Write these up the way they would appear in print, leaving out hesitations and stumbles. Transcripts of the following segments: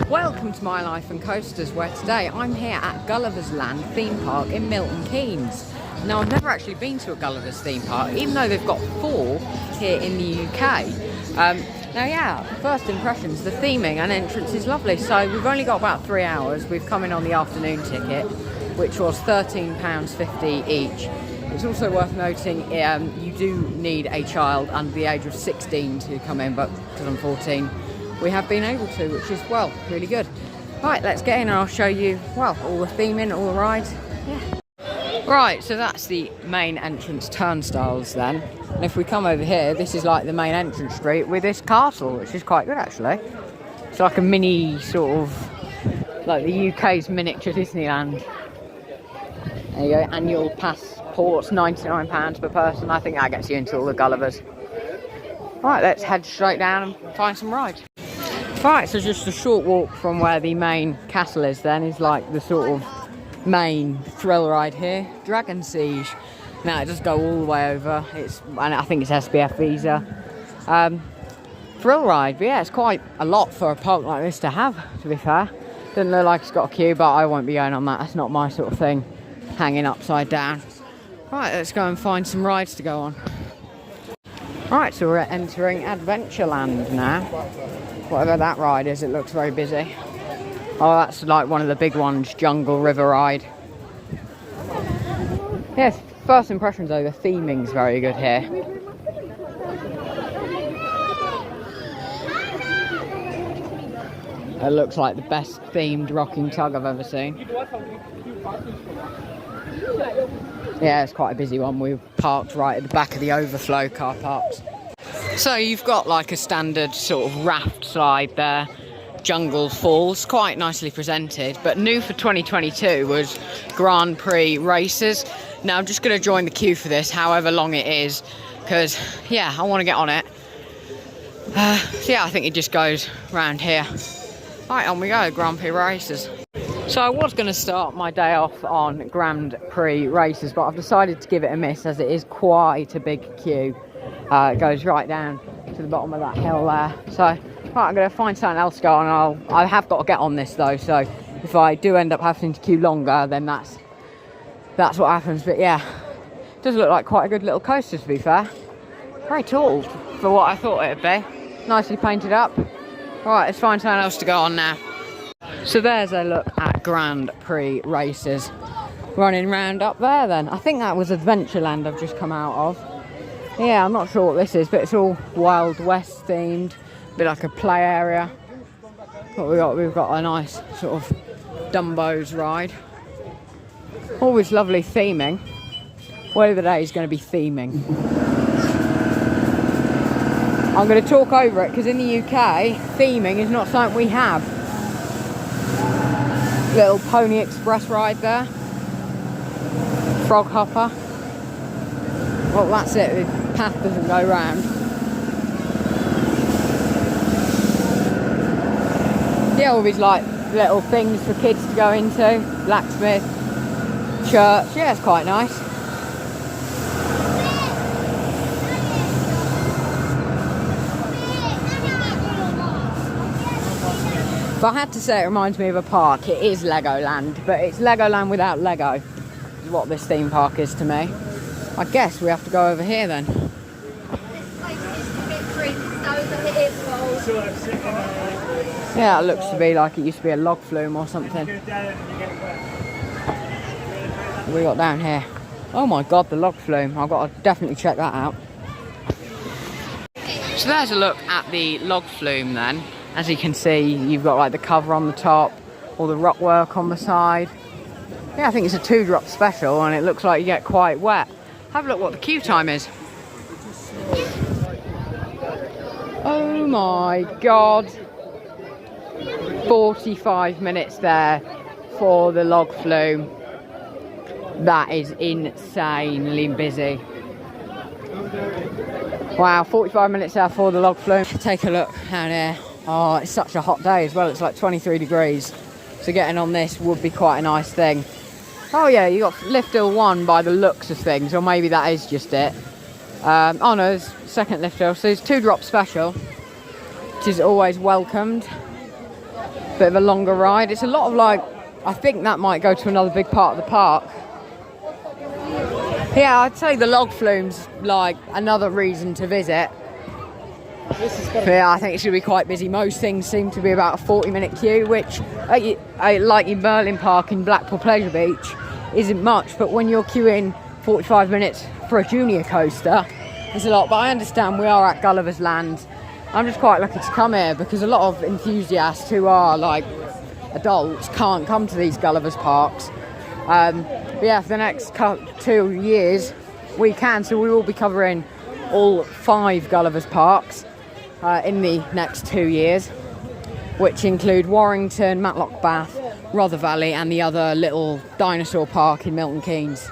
Welcome to My Life and Coasters, where today I'm here at Gulliver's Land theme park in Milton Keynes. Now, I've never actually been to a Gulliver's theme park, even though they've got 4 here in the UK. Now, yeah, first impressions, the theming and entrance is lovely. So we've only got about 3 hours. We've come in on the afternoon ticket, which was £13.50 each. It's also worth noting you do need a child under the age of 16 to come in, but because I'm 14, we have been able to, which is, well, really good. Right, let's get in and I'll show you, well, all the theming, all the rides. Yeah. Right, so that's the main entrance turnstiles then. And if we come over here, this is like the main entrance street with this castle, which is quite good actually. It's like a mini sort of, like the UK's miniature Disneyland. There you go, annual passports, £99 per person. I think that gets you into all the Gullivers. Right, let's head straight down and find some rides. Right, so just a short walk from where the main castle is then is like the sort of main thrill ride here, Dragon Siege. Now it does go all the way over, and I think it's SBF visa. Thrill ride, but yeah, it's quite a lot for a park like this to have, to be fair. Doesn't look like it's got a queue, but I won't be going on that, that's not my sort of thing, hanging upside down. Right, let's go and find some rides to go on. Right, so we're entering Adventureland now. Whatever that ride is, it looks very busy. Oh, that's like one of the big ones, Jungle River ride. Yes, first impressions though, the theming's very good here. It looks like the best themed rocking tug I've ever seen. Yeah, it's quite a busy one. We're parked right at the back of the overflow car parks. So you've got like a standard sort of raft slide there, Jungle Falls, quite nicely presented. But new for 2022 was Grand Prix races. Now I'm just going to join the queue for this, however long it is, because yeah, I want to get on it. So yeah, I think it just goes round here. Right, on we go, Grand Prix races. So I was going to start my day off on Grand Prix races, but I've decided to give it a miss as it is quite a big queue. It goes right down to the bottom of that hill there. So right, I'm going to find something else to go on. I have got to get on this though, so if I do end up having to queue longer, then that's what happens. But yeah, it does look like quite a good little coaster, to be fair. Very tall for what I thought it'd be. Nicely painted up. Right, let's find something else to go on now. So there's a look at Grand Prix races running round up there then. I think that was Adventureland I've just come out of. Yeah, I'm not sure what this is, but it's all Wild West themed, a bit like a play area. What we've got a nice sort of Dumbo's ride. Always lovely theming. Whatever the day is going to be theming. I'm going to talk over it because in the UK, theming is not something we have. Little Pony Express ride there. Frog hopper. Well, that's it. The path doesn't go round. Yeah, all these like little things for kids to go into. Blacksmith, church. Yeah, it's quite nice. If I had to say it reminds me of a park, it is Legoland, but it's Legoland without Lego, is what this theme park is to me. I guess we have to go over here then. Yeah, it looks to be like it used to be a log flume or something. What have we got down here? Oh my god, the log flume. I've got to definitely check that out. So there's a look at the log flume then. As you can see, you've got like the cover on the top, all the rock work on the side. Yeah, I think it's a 2-drop special and it looks like you get quite wet. Have a look what the queue time is. Oh my god. 45 minutes there for the log flume. That is insanely busy. Wow, 45 minutes there for the log flume. Take a look down here. Oh, it's such a hot day as well. It's like 23 degrees. So getting on this would be quite a nice thing. Oh yeah, you got lift hill 1 by the looks of things, or maybe that is just it. Oh no, there's second lift hill. So it's 2-drop special, which is always welcomed. Bit of a longer ride. It's a lot of like, I think that might go to another big part of the park. Yeah, I'd say the log flume's like another reason to visit. Yeah, I think it's going to be quite busy. Most things seem to be about a 40-minute queue, which, like in Merlin Park in Blackpool Pleasure Beach, isn't much. But when you're queuing 45 minutes for a junior coaster, it's a lot. But I understand we are at Gulliver's Land. I'm just quite lucky to come here because a lot of enthusiasts who are like adults can't come to these Gulliver's parks. But yeah, for the next 2 years we can, so we will be covering all 5 Gulliver's parks in the next 2 years, which include Warrington, Matlock Bath, Rother Valley and the other little dinosaur park in Milton Keynes.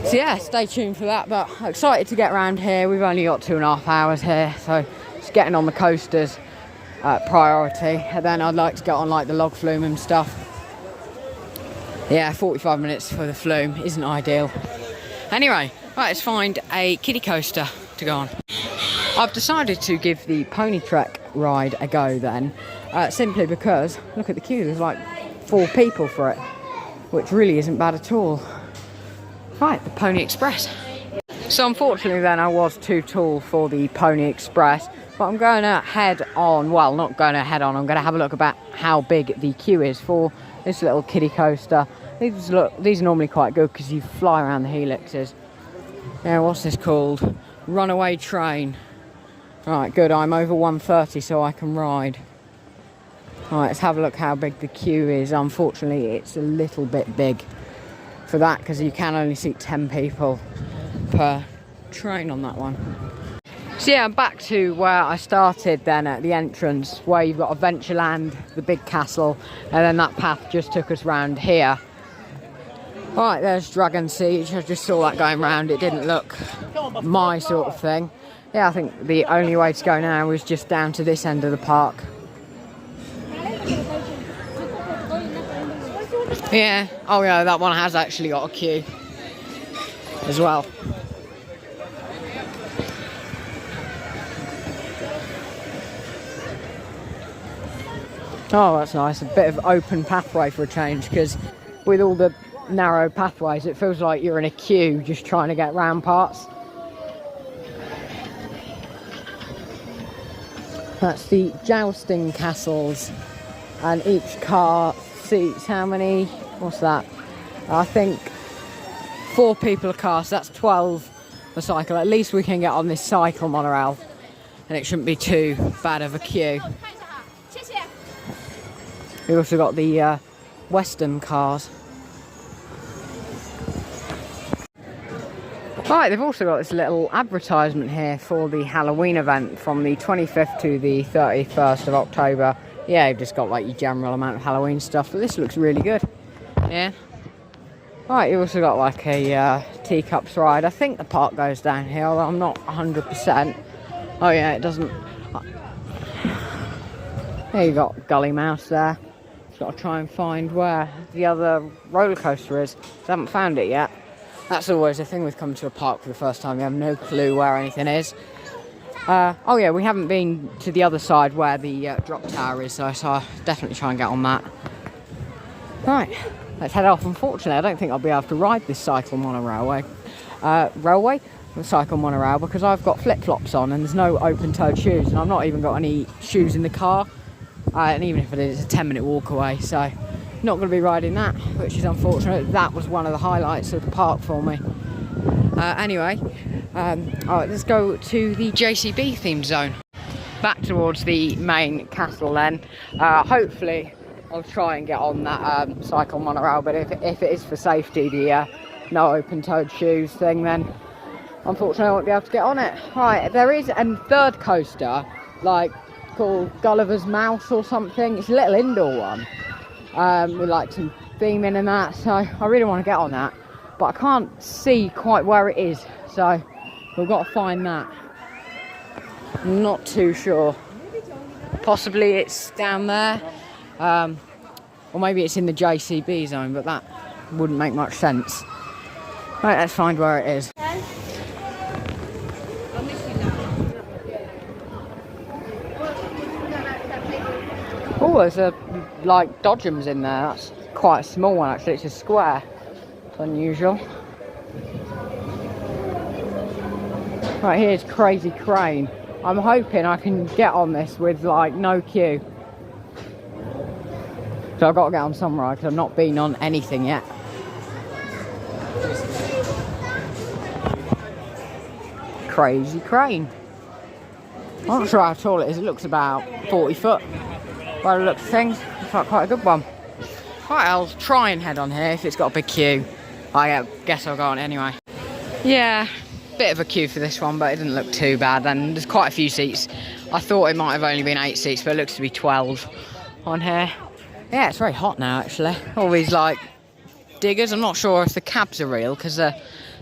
So yeah, stay tuned for that, but I'm excited to get around here. We've only got 2.5 hours here, so just getting on the coasters priority, and then I'd like to get on like the log flume and stuff. Yeah, 45 minutes for the flume isn't ideal. Anyway, right, let's find a kiddie coaster to go on. I've decided to give the Pony Trek ride a go then, simply because, look at the queue, there's like 4 people for it, which really isn't bad at all. Right, the Pony Express. So unfortunately then I was too tall for the Pony Express, but I'm going to head on, well not going to head on, I'm going to have a look about how big the queue is for this little kiddie coaster. These are normally quite good because you fly around the helixes. Yeah, what's this called? Runaway Train. Right, good, I'm over 130 so I can ride. Right, let's have a look how big the queue is. Unfortunately it's a little bit big for that because you can only seat 10 people per train on that one. So yeah, I'm back to where I started then at the entrance, where you've got Adventureland, the big castle, and then that path just took us round here. Right, there's Dragon Siege. I just saw that going round. It didn't look my sort of thing. Yeah, I think the only way to go now is just down to this end of the park. Yeah, oh yeah, that one has actually got a queue as well. Oh, that's nice. A bit of open pathway for a change, because with all the narrow pathways it feels like you're in a queue just trying to get round parts. That's the jousting castles, and each car seats how many? What's that? I think 4 people a car, so that's 12 a cycle. At least we can get on this cycle monorail and it shouldn't be too bad of a queue. We also got the Western cars. Right, they've also got this little advertisement here for the Halloween event from the 25th to the 31st of October. Yeah, you've just got like your general amount of Halloween stuff, but this looks really good. Yeah. Right, you also got like a teacups ride. I think the park goes down here, although I'm not 100%. Oh yeah, it doesn't. There you got Gully Mouse there. Just got to try and find where the other roller coaster is. I haven't found it yet. That's always the thing with coming to a park for the first time. You have no clue where anything is. Oh yeah, we haven't been to the other side where the drop tower is, so I'll definitely try and get on that. Right, let's head off. Unfortunately, I don't think I'll be able to ride this cycle monorail cycle monorail, because I've got flip-flops on and there's no open-toed shoes, and I've not even got any shoes in the car. And even if it is, it's a 10-minute walk away, so not going to be riding that, which is unfortunate. That was one of the highlights of the park for me. Anyway, alright, let's go to the JCB themed zone. Back towards the main castle then. Hopefully I'll try and get on that cycle monorail, but if it is for safety, the no open-toed shoes thing, then unfortunately I won't be able to get on it. Right, there is a third coaster, like called Gulliver's Mouse or something. It's a little indoor one. With like some theming and that, so I really want to get on that, but I can't see quite where it is, so we've got to find that. I'm not too sure. Possibly it's down there, or maybe it's in the JCB zone, but that wouldn't make much sense. Right, let's find where it is. Oh, there's a, like, Dodgems in there. That's quite a small one, actually. It's a square. It's unusual. Right, here's Crazy Crane. I'm hoping I can get on this with, like, no queue. So I've got to get on some ride, because I've not been on anything yet. Crazy Crane. I'm not sure how tall it is. It looks about 40 foot. By the looks of things, it's like quite a good one. Right, I'll try and head on here if it's got a big queue. I guess I'll go on anyway. Yeah, bit of a queue for this one, but it didn't look too bad. And there's quite a few seats. I thought it might have only been 8 seats, but it looks to be 12 on here. Yeah, it's very hot now, actually. All these, like, diggers. I'm not sure if the cabs are real, because they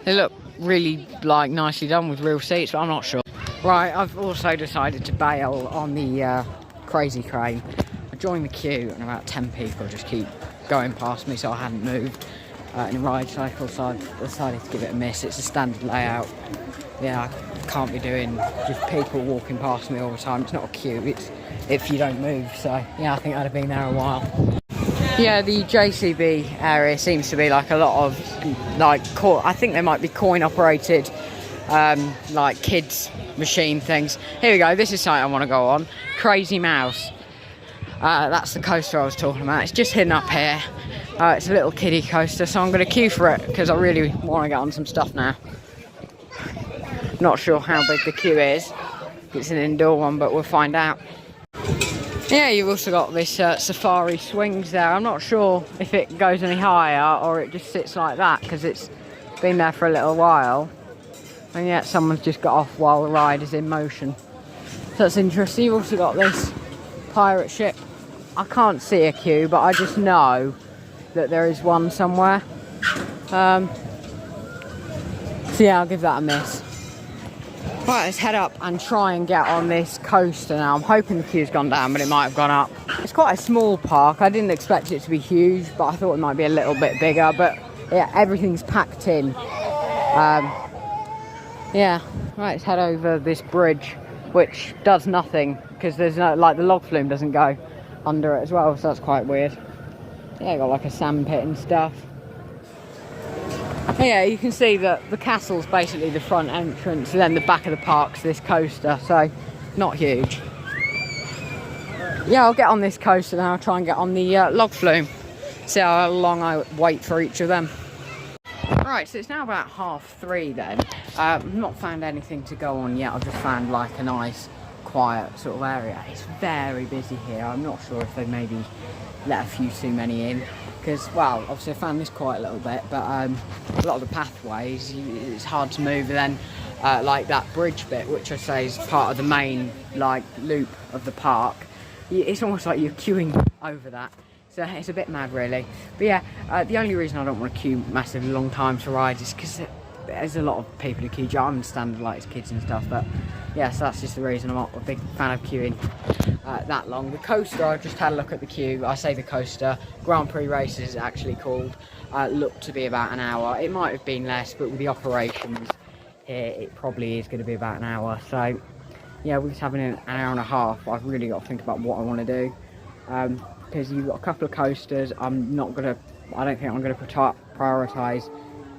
look really, like, nicely done with real seats, but I'm not sure. Right, I've also decided to bail on the Crazy Crane. I joined the queue, and about 10 people just keep going past me, so I hadn't moved in a ride cycle, so I decided to give it a miss. It's a standard layout. Yeah, I can't be doing just people walking past me all the time. It's not a queue, it's if you don't move. So yeah, I think I'd have been there a while. Yeah, the JCB area seems to be like a lot of, like, I think they might be coin operated, like kids machine things. Here we go, this is something I want to go on. Crazy Mouse. That's the coaster I was talking about. It's just hidden up here. It's a little kiddie coaster, so I'm going to queue for it because I really want to get on some stuff now. Not sure how big the queue is. It's an indoor one, but we'll find out. Yeah, you've also got this safari swings there. I'm not sure if it goes any higher or it just sits like that because it's been there for a little while. And yet someone's just got off while the ride is in motion. So that's interesting. You've also got this pirate ship. I can't see a queue, but I just know that there is one somewhere. So yeah, I'll give that a miss. Right, let's head up and try and get on this coaster now. I'm hoping the queue's gone down, but it might have gone up. It's quite a small park. I didn't expect it to be huge, but I thought it might be a little bit bigger. But yeah, everything's packed in. Yeah, right, let's head over this bridge, which does nothing because there's no, like, the log flume doesn't go under it as well, so that's quite weird. Yeah, got like a sand pit and stuff. Yeah, you can see that the castle's basically the front entrance, and then the back of the park's this coaster, so not huge. Yeah, I'll get on this coaster now. I'll try and get on the log flume. See how long I wait for each of them. Right, so it's now about 3:30 then. I've not found anything to go on yet. I've just found like a nice, quiet sort of area. It's very busy here. I'm not sure if they maybe let a few too many in. Because, well, obviously I found this quite a little bit, but a lot of the pathways, it's hard to move. And then, like that bridge bit, which I say is part of the main, like, loop of the park, it's almost like you're queuing over that. So it's a bit mad, really. But yeah, the only reason I don't want to queue massively long time to ride is because there's a lot of people who queue. I understand, like, it's kids and stuff, but yeah, so that's just the reason I'm not a big fan of queuing that long. The coaster, I just had a look at the queue. I say the coaster, Grand Prix races is actually called, looked to be about an hour. It might have been less, but with the operations here, it probably is going to be about an hour. So yeah, we're just having an hour and a half. I've really got to think about what I want to do. Because you've got a couple of coasters. I don't think I'm gonna prioritise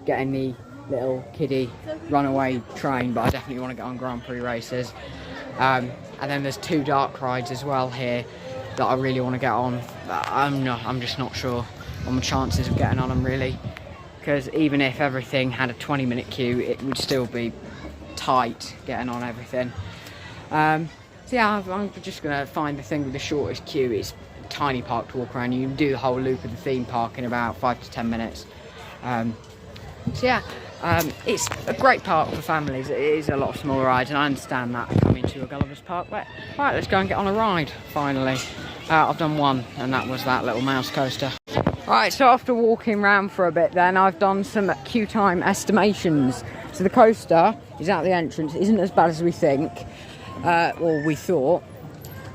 getting the little kiddie runaway train, but I definitely want to get on Grand Prix races. And then there's 2 dark rides as well here that I really want to get on. I'm just not sure on the chances of getting on them, really, because even if everything had a 20-minute queue, it would still be tight getting on everything. So yeah, I'm just gonna find the thing with the shortest queue. It's a tiny park to walk around. You can do the whole loop of the theme park in about 5 to 10 minutes. So yeah, it's a great park for families. It is a lot of smaller rides, and I understand that coming to a Gulliver's Park. But right, let's go and get on a ride finally. I've done one, and that was that little mouse coaster. Right, so after walking around for a bit then, I've done some queue time estimations. So the coaster is out the entrance. It isn't as bad as we think, or we thought.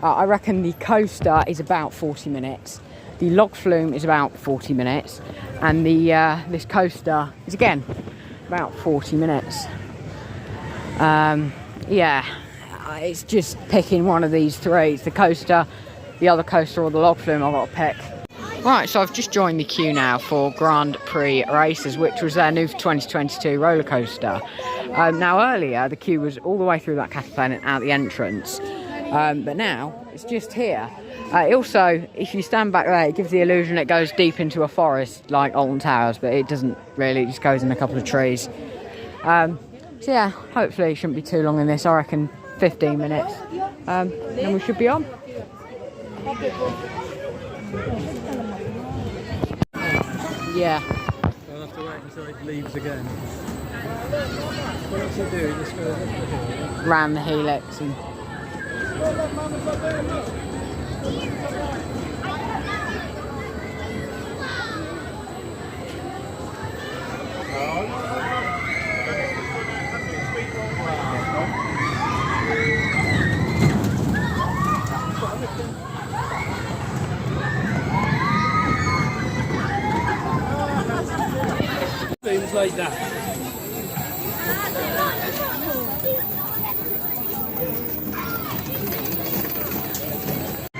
I reckon the coaster is about 40 minutes. The log flume is about 40 minutes. And the this coaster is, again, about 40 minutes. Yeah, it's just picking one of these 3. It's the coaster, the other coaster or the log flume I've got to pick. Right, so I've just joined the queue now for Grand Prix Races, which was their new 2022 roller coaster. Now earlier the queue was all the way through that catapult and out the entrance, but now it's just here. It also, if you stand back there, it gives the illusion it goes deep into a forest like Alton Towers, but it doesn't really, it just goes in a couple of trees. So yeah, hopefully it shouldn't be too long in this. I reckon 15 minutes, and we should be on. Yeah. I'll have to wait until it leaves again. What else do you do? Just goes up the hill. Round the helix and... Things like that.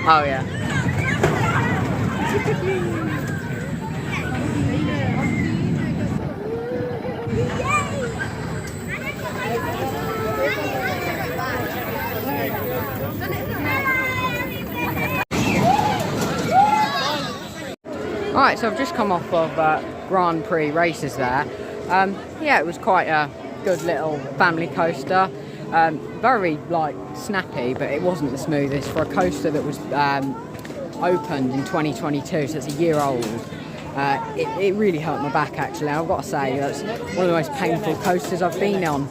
Oh yeah. Alright, so I've just come off of Grand Prix Races there. Yeah, it was quite a good little family coaster. Very like snappy, but it wasn't the smoothest for a coaster that was opened in 2022, so it's a year old. It really hurt my back actually. I've got to say that's one of the most painful coasters I've been on,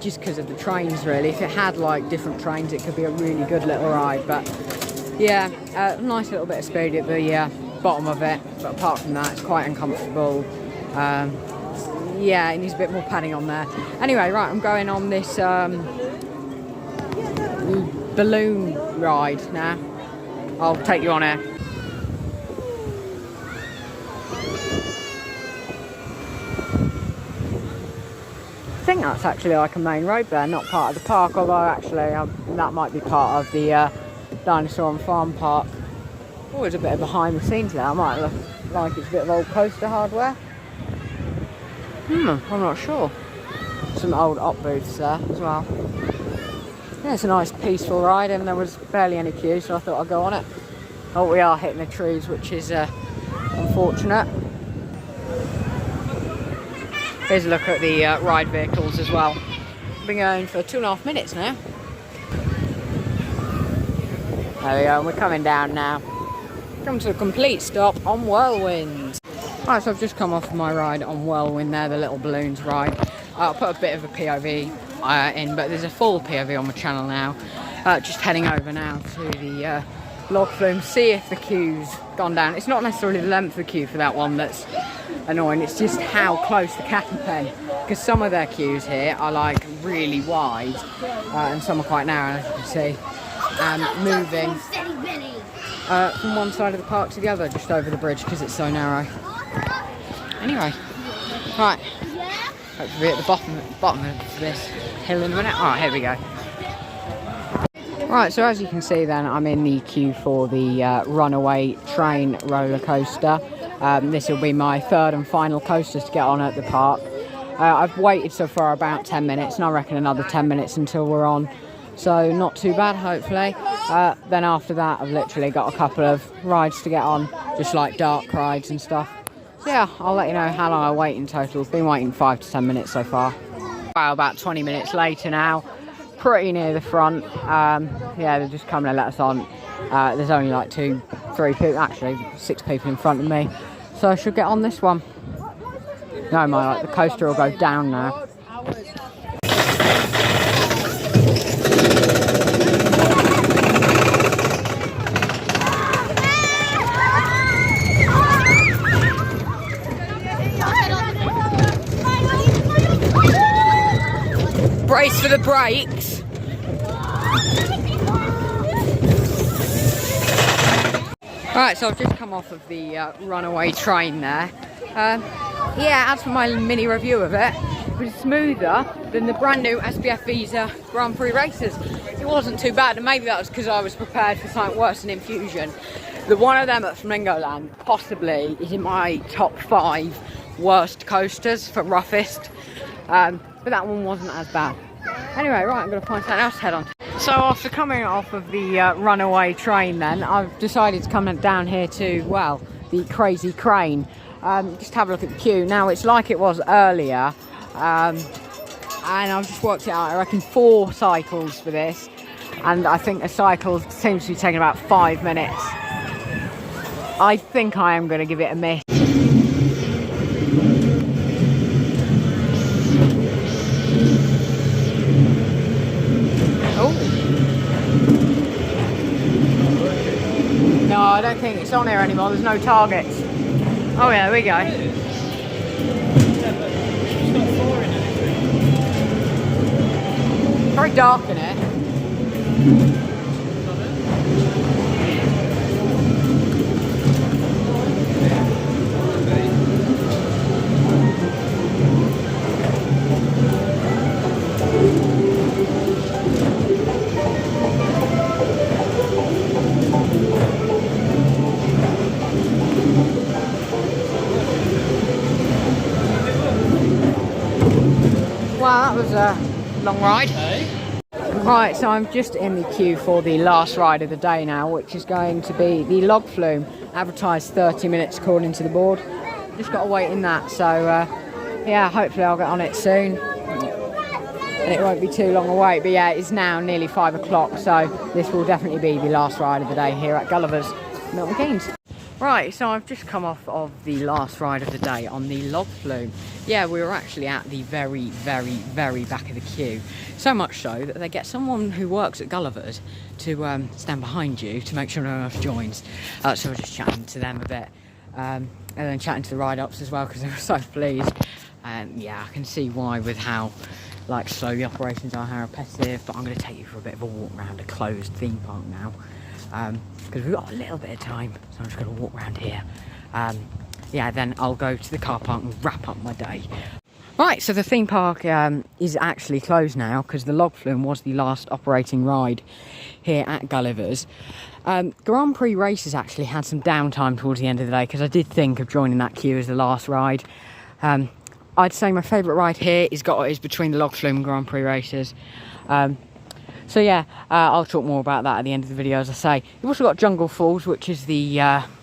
just because of the trains really. If it had like different trains, it could be a really good little ride, but yeah, nice little bit of speed at the bottom of it, but apart from that it's quite uncomfortable. Yeah, it needs a bit more padding on there. Anyway, right, I'm going on this balloon ride now. I'll take you on air. I think that's actually like a main road there, not part of the park, although actually that might be part of the Dinosaur and Farm Park. Oh, there's a bit of behind the scenes there. I might look like it's a bit of old coaster hardware. I'm not sure. Some old op booths there as well. Yeah, it's a nice peaceful ride and there was barely any queue, so I thought I'd go on it. Oh, we are hitting the trees, which is unfortunate. Here's a look at the ride vehicles as well. I've been going for 2.5 minutes now. There we go, and we're coming down now. Come to a complete stop on Whirlwind. Right, so I've just come off my ride on Whirlwind there, the little balloons ride. I'll put a bit of a POV in, but there's a full POV on my channel now. Just heading over now to the log flume, see if the queue's gone down. It's not necessarily the length of the queue for that one that's annoying, it's just how close the cattle pen, because some of their queues here are like really wide and some are quite narrow, as you can see, moving from one side of the park to the other, just over the bridge because it's so narrow. Anyway, right, hopefully at the bottom of this hill in a minute. Alright, here we go. Right, so as you can see then, I'm in the queue for the Runaway Train roller coaster. This will be my third and final coaster to get on at the park. I've waited so far about 10 minutes, and I reckon another 10 minutes until we're on. So not too bad, hopefully. Then after that, I've literally got a couple of rides to get on, just like dark rides and stuff. So yeah, I'll let you know how long I wait in total. I've been waiting 5 to 10 minutes so far. Well, about 20 minutes later now, pretty near the front. Yeah, they're just coming to let us on. There's only like 2, 3 people, actually 6 people in front of me. So I should get on this one. No, the coaster will go down now. Brace for the brakes. Right, so I've just come off of the Runaway Train there. Yeah, as for my mini review of it, it was smoother than the brand new SBF Visa Grand Prix races. It wasn't too bad, and maybe that was because I was prepared for something worse than Infusion. The one of them at Flamingo Land possibly is in my top 5 worst coasters for roughest, but that one wasn't as bad. Anyway, right, I'm going to find something else to head on. So after coming off of the runaway train then, I've decided to come down here to, well, the Crazy Crane. Just have a look at the queue. Now it's like it was earlier, and I've just worked it out. I reckon 4 cycles for this, and I think a cycle seems to be taking about 5 minutes. I think I am going to give it a miss. Oh. No, I don't think it's on here anymore. There's no targets. Oh yeah, there we go. Very dark in here. Wow, that was a long ride. Right, so I'm just in the queue for the last ride of the day now, which is going to be the log flume, advertised 30 minutes according to the board. Just got to wait in that, so yeah, hopefully I'll get on it soon. And it won't be too long a wait, but yeah, it's now nearly 5 o'clock, so this will definitely be the last ride of the day here at Gulliver's, Milton Keynes. Right, so I've just come off of the last ride of the day on the log flume. Yeah, we were actually at the very, very, very back of the queue. So much so that they get someone who works at Gulliver's to stand behind you to make sure no one else joins. So we're just chatting to them a bit. And then chatting to the ride-ups as well, because they were so pleased. And yeah, I can see why with how like slow the operations are, how repetitive. But I'm going to take you for a bit of a walk around a closed theme park now. Because we've got a little bit of time, so I'm just going to walk around here. Yeah, then I'll go to the car park and wrap up my day. Right, so the theme park is actually closed now because the log flume was the last operating ride here at Gulliver's. Grand Prix races actually had some downtime towards the end of the day because I did think of joining that queue as the last ride. I'd say my favourite ride here is between the log flume and Grand Prix races. So yeah, I'll talk more about that at the end of the video, as I say. You've also got Jungle Falls, which is the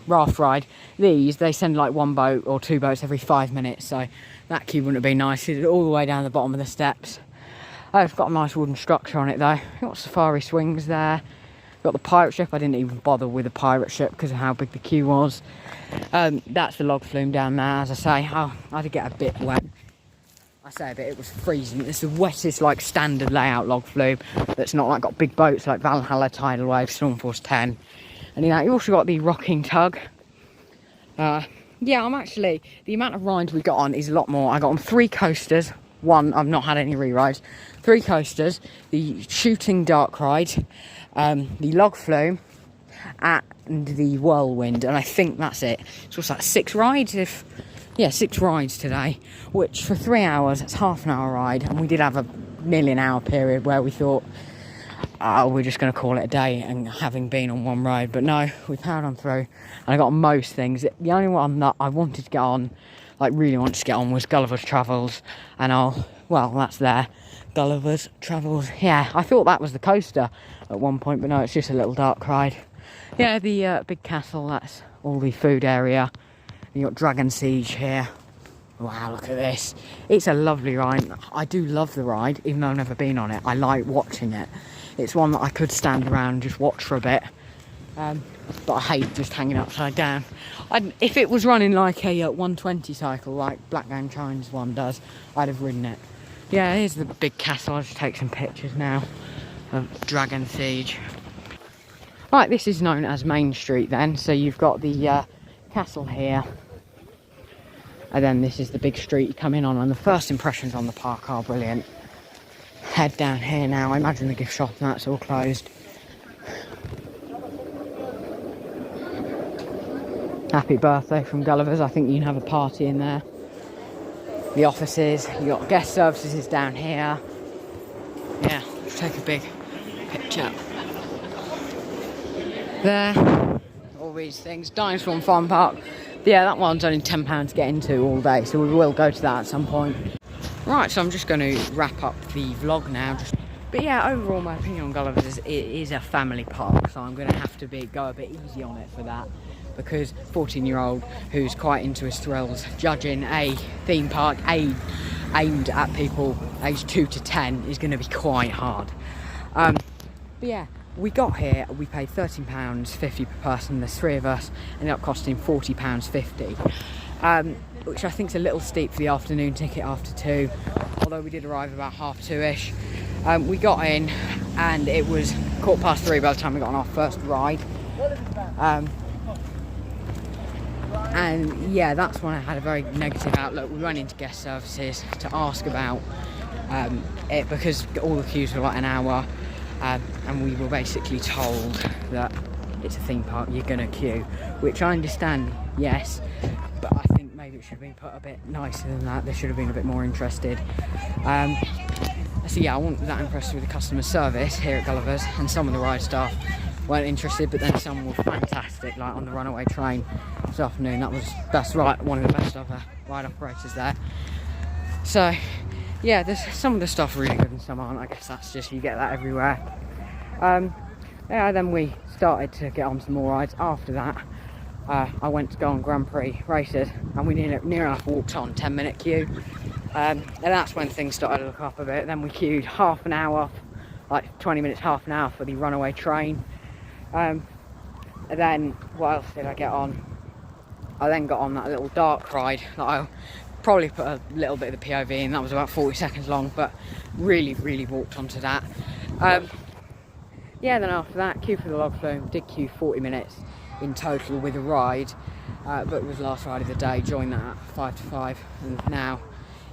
raft ride. They send like 1 boat or 2 boats every 5 minutes, so that queue wouldn't have been nice. It's all the way down the bottom of the steps. It's got a nice wooden structure on it though. You've got safari swings there. You've got the pirate ship. I didn't even bother with the pirate ship because of how big the queue was. That's the log flume down there, as I say. I did get a bit wet. I say a bit, it was freezing. It's the wettest like standard layout log flume that's not like got big boats like Valhalla, Tidal Wave, Stormforce 10. And you know, you also got the rocking tug. Yeah, I'm actually, the amount of rides we got on is a lot more. I got on 3 coasters. 1, I've not had any re-rides. 3 coasters, the shooting dark ride, the log flume, and the whirlwind. And I think that's it. So what's that, 6 rides? Yeah, 6 rides today, which for 3 hours, it's half an hour ride. And we did have nearly an hour period where we thought, we're just going to call it a day, and having been on 1 ride. But no, we powered on through, and I got on most things. The only one that I wanted to get on, like really wanted to get on, was Gulliver's Travels. And well, that's there. Gulliver's Travels. Yeah, I thought that was the coaster at one point, but no, it's just a little dark ride. Yeah, the big castle, that's all the food area. You got Dragon Siege here. Wow, look at this. It's a lovely ride. I do love the ride, even though I've never been on it. I like watching it. It's one that I could stand around and just watch for a bit. But I hate just hanging upside down. If it was running like a 120 cycle, like Black Game Chine's one does, I'd have ridden it. Yeah, here's the big castle. I'll just take some pictures now of Dragon Siege. Right, this is known as Main Street then. So you've got the castle here. And then this is the big street you come in on, and the first impressions on the park are brilliant. Head down here now. I imagine the gift shop and that's all closed. Happy birthday from Gulliver's. I think you can have a party in there. the offices. You got guest services down here. Yeah, let's take a big picture. There, all these things. Dinosaur and Farm Park. Yeah, that one's only £10 to get into all day, so we will go to that at some point. Right, so I'm just going to wrap up the vlog now. But yeah, overall my opinion on Gulliver's is it is a family park, so I'm going to have to go a bit easy on it for that, because 14-year-old who's quite into his thrills, judging a theme park aimed at people aged 2 to 10 is going to be quite hard. But yeah, we got here, we paid £13.50 per person. There's 3 of us, ended up costing £40.50, which I think is a little steep for the afternoon ticket after 2, although we did arrive about 2:30ish. We got in and it was 3:15 by the time we got on our first ride. And yeah, that's when I had a very negative outlook. We went into guest services to ask about it, because all the queues were like an hour, and we were basically told that it's a theme park, you're gonna queue, which I understand, yes, but I think maybe it should have been put a bit nicer than that. They should have been a bit more interested. So yeah, I wasn't that impressed with the customer service here at Gulliver's, and some of the ride staff weren't interested, but then some were fantastic, like on the runaway train this afternoon. That's right, one of the best other ride operators there. So yeah, there's some of the stuff really good and some aren't. I guess that's just, you get that everywhere. Yeah, then we started to get on some more rides. After that, I went to go on Grand Prix races, and we near enough walked on 10-minute queue. And that's when things started to look up a bit. Then we queued half an hour, like 20 minutes, half an hour for the runaway train. And then what else did I get on? I then got on that little dark ride that I probably put a little bit of the POV in. That was about 40 seconds long, but really walked onto that. Yeah, then after that, queue for the log flume. Did queue 40 minutes in total with a ride, but it was the last ride of the day. Joined that at 5 to 5, and now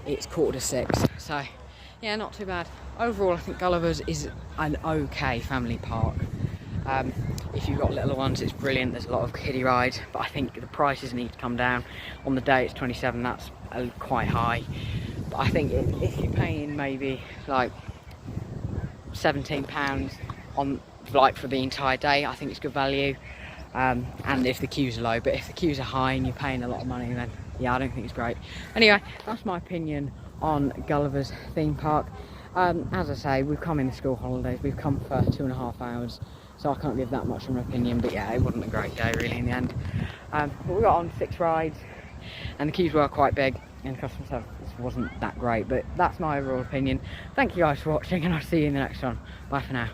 it's 5:45. So yeah, not too bad. Overall, I think Gulliver's is an okay family park. If you've got little ones, it's brilliant. There's a lot of kiddie rides, but I think the prices need to come down. On the day it's 27, that's quite high. But I think if you're paying maybe like £17 on for the entire day, I think it's good value. And if the queues are low, but if the queues are high and you're paying a lot of money, then yeah, I don't think it's great. Anyway, that's my opinion on Gulliver's theme park. As I say, we've come in the school holidays, we've come for 2.5 hours, so I can't give that much of an opinion, but yeah, it wasn't a great day really in the end. But we got on 6 rides, and the queues were quite big, and the customer service wasn't that great, but that's my overall opinion. Thank you guys for watching, and I'll see you in the next one. Bye for now.